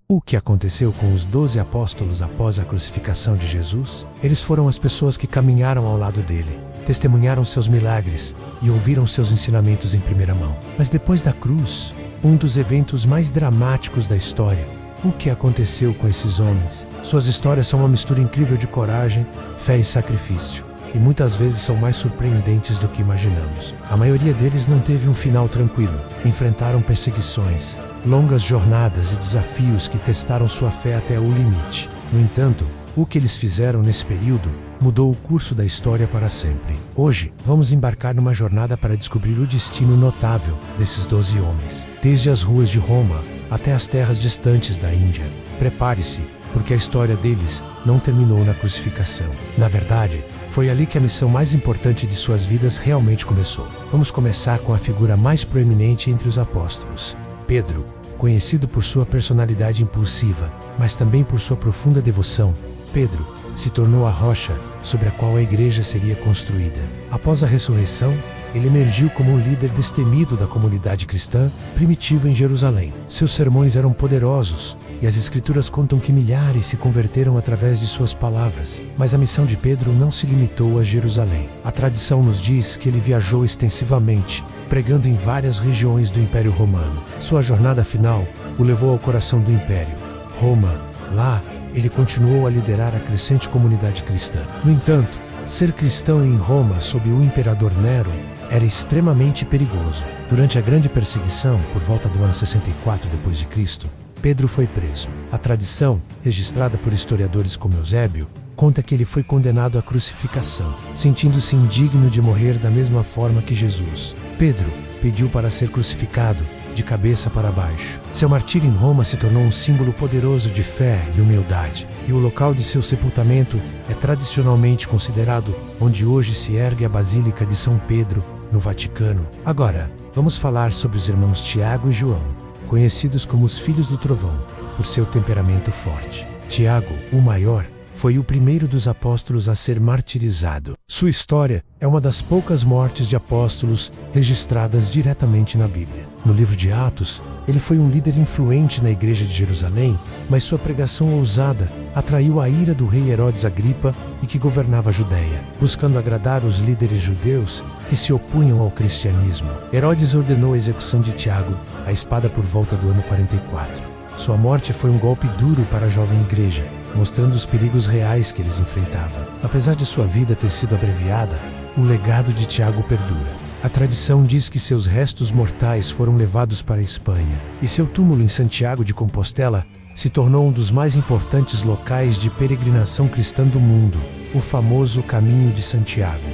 O que aconteceu com os 12 apóstolos após a crucificação de Jesus? Eles foram as pessoas que caminharam ao lado dele, testemunharam seus milagres e ouviram seus ensinamentos em primeira mão. Mas depois da cruz, um dos eventos mais dramáticos da história, o que aconteceu com esses homens? Suas histórias são uma mistura incrível de coragem, fé e sacrifício, e muitas vezes são mais surpreendentes do que imaginamos. A maioria deles não teve um final tranquilo, enfrentaram perseguições, longas jornadas e desafios que testaram sua fé até o limite. No entanto, o que eles fizeram nesse período mudou o curso da história para sempre. Hoje, vamos embarcar numa jornada para descobrir o destino notável desses 12 homens, desde as ruas de Roma até as terras distantes da Índia. Prepare-se, porque a história deles não terminou na crucificação. Na verdade, foi ali que a missão mais importante de suas vidas realmente começou. Vamos começar com a figura mais proeminente entre os apóstolos, Pedro. Conhecido por sua personalidade impulsiva, mas também por sua profunda devoção, Pedro se tornou a rocha sobre a qual a igreja seria construída. Após a ressurreição, ele emergiu como um líder destemido da comunidade cristã primitiva em Jerusalém. Seus sermões eram poderosos, e as escrituras contam que milhares se converteram através de suas palavras. Mas a missão de Pedro não se limitou a Jerusalém. A tradição nos diz que ele viajou extensivamente, pregando em várias regiões do Império Romano. Sua jornada final o levou ao coração do Império, Roma. Lá, ele continuou a liderar a crescente comunidade cristã. No entanto, ser cristão em Roma sob o imperador Nero era extremamente perigoso. Durante a grande perseguição, por volta do ano 64 d.C., Pedro foi preso. A tradição, registrada por historiadores como Eusébio, conta que ele foi condenado à crucificação, sentindo-se indigno de morrer da mesma forma que Jesus. Pedro pediu para ser crucificado de cabeça para baixo. Seu martírio em Roma se tornou um símbolo poderoso de fé e humildade, e o local de seu sepultamento é tradicionalmente considerado onde hoje se ergue a Basílica de São Pedro, no Vaticano. Agora, vamos falar sobre os irmãos Tiago e João, conhecidos como os filhos do trovão, por seu temperamento forte. Tiago, o maior, foi o primeiro dos apóstolos a ser martirizado. Sua história é uma das poucas mortes de apóstolos registradas diretamente na Bíblia. No livro de Atos, ele foi um líder influente na igreja de Jerusalém, mas sua pregação ousada atraiu a ira do rei Herodes Agripa e que governava a Judéia, buscando agradar os líderes judeus que se opunham ao cristianismo. Herodes ordenou a execução de Tiago, a espada, por volta do ano 44. Sua morte foi um golpe duro para a jovem igreja, mostrando os perigos reais que eles enfrentavam. Apesar de sua vida ter sido abreviada, o legado de Tiago perdura. A tradição diz que seus restos mortais foram levados para a Espanha, e seu túmulo em Santiago de Compostela se tornou um dos mais importantes locais de peregrinação cristã do mundo, o famoso Caminho de Santiago.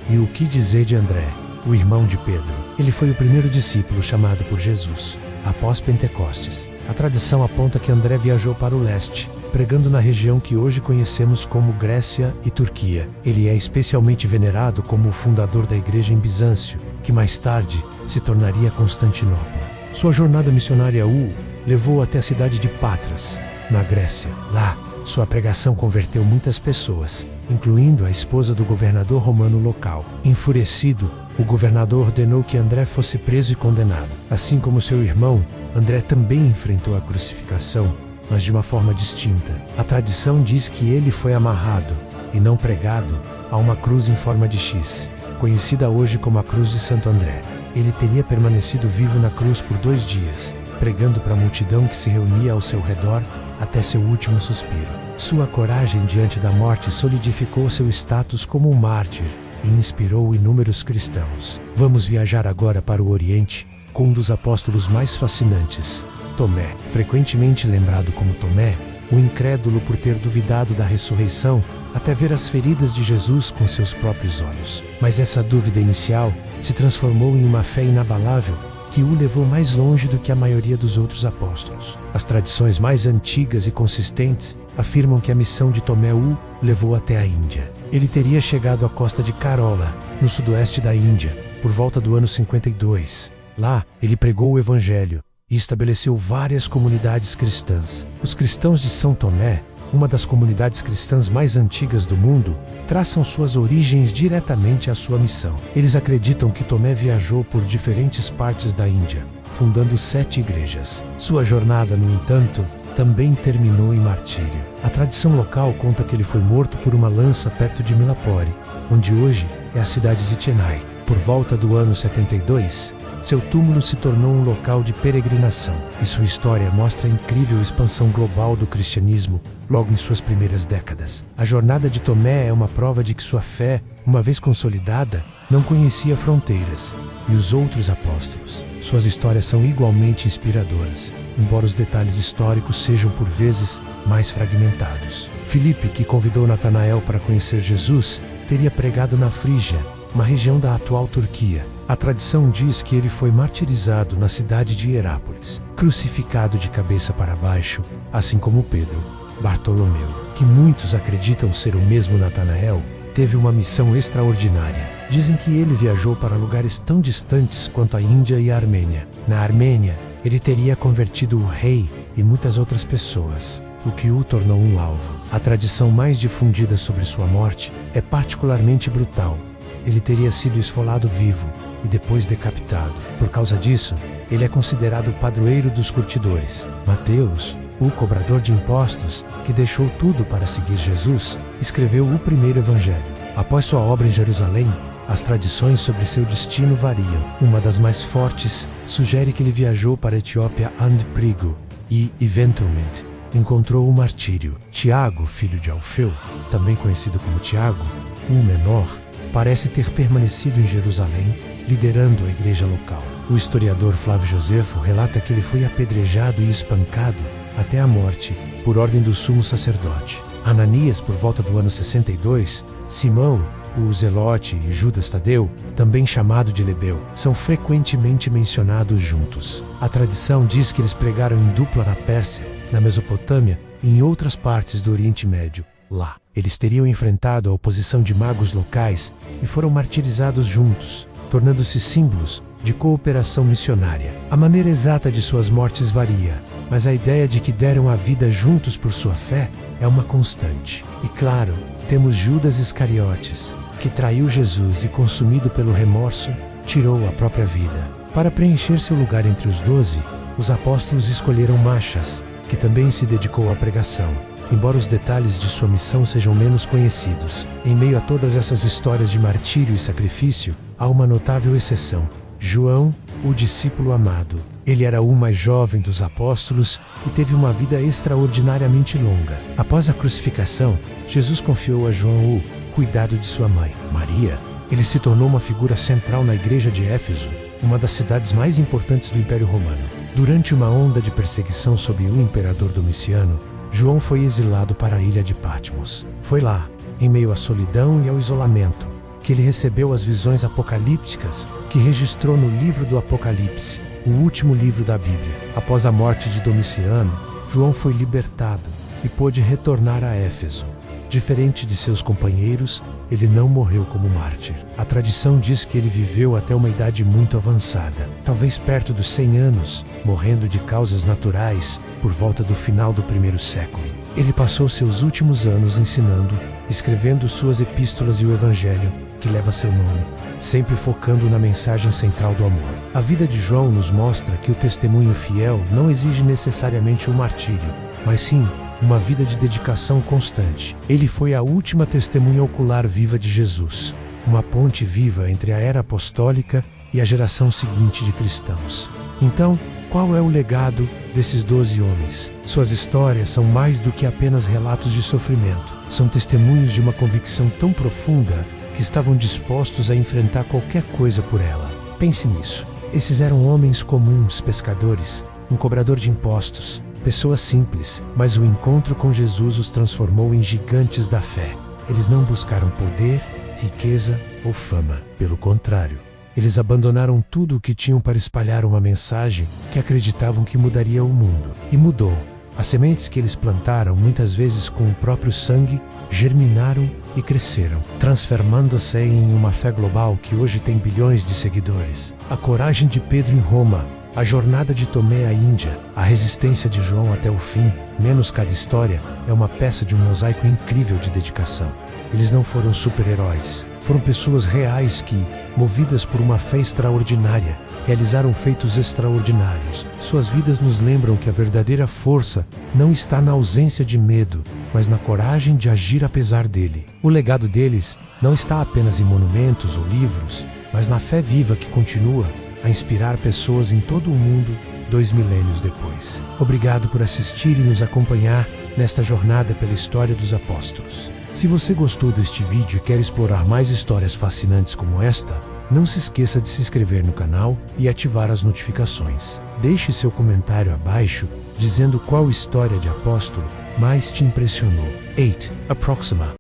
E o que dizer de André, o irmão de Pedro? Ele foi o primeiro discípulo chamado por Jesus, após Pentecostes. A tradição aponta que André viajou para o leste, pregando na região que hoje conhecemos como Grécia e Turquia. Ele é especialmente venerado como o fundador da igreja em Bizâncio, que mais tarde se tornaria Constantinopla. Sua jornada missionária o levou até a cidade de Patras, na Grécia. Lá, sua pregação converteu muitas pessoas, incluindo a esposa do governador romano local. Enfurecido, o governador ordenou que André fosse preso e condenado. Assim como seu irmão, André também enfrentou a crucificação, mas de uma forma distinta. A tradição diz que ele foi amarrado, e não pregado, a uma cruz em forma de X, conhecida hoje como a Cruz de Santo André. Ele teria permanecido vivo na cruz por 2 dias, pregando para a multidão que se reunia ao seu redor até seu último suspiro. Sua coragem diante da morte solidificou seu status como um mártir e inspirou inúmeros cristãos. Vamos viajar agora para o Oriente com um dos apóstolos mais fascinantes, Tomé. Frequentemente lembrado como Tomé, o incrédulo por ter duvidado da ressurreição até ver as feridas de Jesus com seus próprios olhos. Mas essa dúvida inicial se transformou em uma fé inabalável que o levou mais longe do que a maioria dos outros apóstolos. As tradições mais antigas e consistentes afirmam que a missão de Tomé o levou até a Índia. Ele teria chegado à costa de Carola, no sudoeste da Índia, por volta do ano 52. Lá, ele pregou o Evangelho e estabeleceu várias comunidades cristãs. Os cristãos de São Tomé, uma das comunidades cristãs mais antigas do mundo, traçam suas origens diretamente à sua missão. Eles acreditam que Tomé viajou por diferentes partes da Índia, fundando 7 igrejas. Sua jornada, no entanto, também terminou em martírio. A tradição local conta que ele foi morto por uma lança perto de Milapore, onde hoje é a cidade de Chennai. Por volta do ano 72, seu túmulo se tornou um local de peregrinação, e sua história mostra a incrível expansão global do cristianismo logo em suas primeiras décadas. A jornada de Tomé é uma prova de que sua fé, uma vez consolidada, não conhecia fronteiras. E os outros apóstolos? Suas histórias são igualmente inspiradoras, embora os detalhes históricos sejam por vezes mais fragmentados. Filipe, que convidou Natanael para conhecer Jesus, teria pregado na Frígia, uma região da atual Turquia. A tradição diz que ele foi martirizado na cidade de Herápolis, crucificado de cabeça para baixo, assim como Pedro. Bartolomeu, que muitos acreditam ser o mesmo Natanael, teve uma missão extraordinária. Dizem que ele viajou para lugares tão distantes quanto a Índia e a Armênia. Na Armênia, ele teria convertido o rei e muitas outras pessoas, o que o tornou um alvo. A tradição mais difundida sobre sua morte é particularmente brutal. Ele teria sido esfolado vivo e depois decapitado. Por causa disso, ele é considerado o padroeiro dos curtidores. Mateus, o cobrador de impostos, que deixou tudo para seguir Jesus, escreveu o primeiro evangelho. Após sua obra em Jerusalém, as tradições sobre seu destino variam. Uma das mais fortes sugere que ele viajou para a Etiópia Andprigo e, eventualmente, encontrou o martírio. Tiago, filho de Alfeu, também conhecido como Tiago, o menor, parece ter permanecido em Jerusalém, liderando a igreja local. O historiador Flávio Josefo relata que ele foi apedrejado e espancado até a morte por ordem do sumo sacerdote. Ananias, por volta do ano 62, Simão, o Zelote e Judas Tadeu, também chamado de Lebeu, são frequentemente mencionados juntos. A tradição diz que eles pregaram em dupla na Pérsia, na Mesopotâmia e em outras partes do Oriente Médio. Lá, eles teriam enfrentado a oposição de magos locais e foram martirizados juntos, tornando-se símbolos de cooperação missionária. A maneira exata de suas mortes varia, mas a ideia de que deram a vida juntos por sua fé é uma constante. E claro, temos Judas Iscariotes, que traiu Jesus e, consumido pelo remorso, tirou a própria vida. Para preencher seu lugar entre os 12, os apóstolos escolheram Machas, que também se dedicou à pregação. Embora os detalhes de sua missão sejam menos conhecidos, em meio a todas essas histórias de martírio e sacrifício, há uma notável exceção: João, o discípulo amado. Ele era o mais jovem dos apóstolos e teve uma vida extraordinariamente longa. Após a crucificação, Jesus confiou a João o cuidado de sua mãe, Maria. Ele se tornou uma figura central na igreja de Éfeso, uma das cidades mais importantes do Império Romano. Durante uma onda de perseguição sob o imperador Domiciano, João foi exilado para a ilha de Patmos. Foi lá, em meio à solidão e ao isolamento, que ele recebeu as visões apocalípticas que registrou no livro do Apocalipse, o último livro da Bíblia. Após a morte de Domiciano, João foi libertado e pôde retornar a Éfeso. Diferente de seus companheiros, ele não morreu como mártir. A tradição diz que ele viveu até uma idade muito avançada, talvez perto dos 100 anos, morrendo de causas naturais por volta do final do primeiro século. Ele passou seus últimos anos ensinando, escrevendo suas epístolas e o Evangelho, que leva seu nome, sempre focando na mensagem central do amor. A vida de João nos mostra que o testemunho fiel não exige necessariamente um martírio, mas sim uma vida de dedicação constante. Ele foi a última testemunha ocular viva de Jesus, uma ponte viva entre a era apostólica e a geração seguinte de cristãos. Então, qual é o legado desses 12 homens? Suas histórias são mais do que apenas relatos de sofrimento. São testemunhos de uma convicção tão profunda que estavam dispostos a enfrentar qualquer coisa por ela. Pense nisso. Esses eram homens comuns, pescadores, um cobrador de impostos, pessoas simples, mas o encontro com Jesus os transformou em gigantes da fé. Eles não buscaram poder, riqueza ou fama. Pelo contrário, eles abandonaram tudo o que tinham para espalhar uma mensagem que acreditavam que mudaria o mundo. E mudou. As sementes que eles plantaram, muitas vezes com o próprio sangue, germinaram e cresceram, transformando-se em uma fé global que hoje tem bilhões de seguidores. A coragem de Pedro em Roma, a jornada de Tomé à Índia, a resistência de João até o fim, menos cada história, é uma peça de um mosaico incrível de dedicação. Eles não foram super-heróis, foram pessoas reais que, movidas por uma fé extraordinária, realizaram feitos extraordinários. Suas vidas nos lembram que a verdadeira força não está na ausência de medo, mas na coragem de agir apesar dele. O legado deles não está apenas em monumentos ou livros, mas na fé viva que continua a inspirar pessoas em todo o mundo 2 milênios depois. Obrigado por assistir e nos acompanhar nesta jornada pela história dos apóstolos. Se você gostou deste vídeo e quer explorar mais histórias fascinantes como esta, não se esqueça de se inscrever no canal e ativar as notificações. Deixe seu comentário abaixo dizendo qual história de apóstolo mais te impressionou. 8. Approxima.